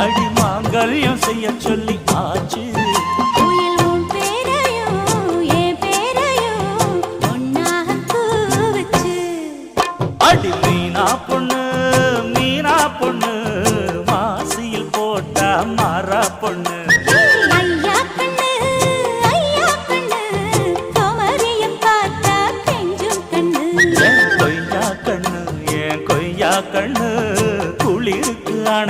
அடி மாங்கல்யம் செய்ய சொல்லி ஆச்சு அடி மீனா பொண்ணு மாசியில் போட்டா மாறா பொண்ணு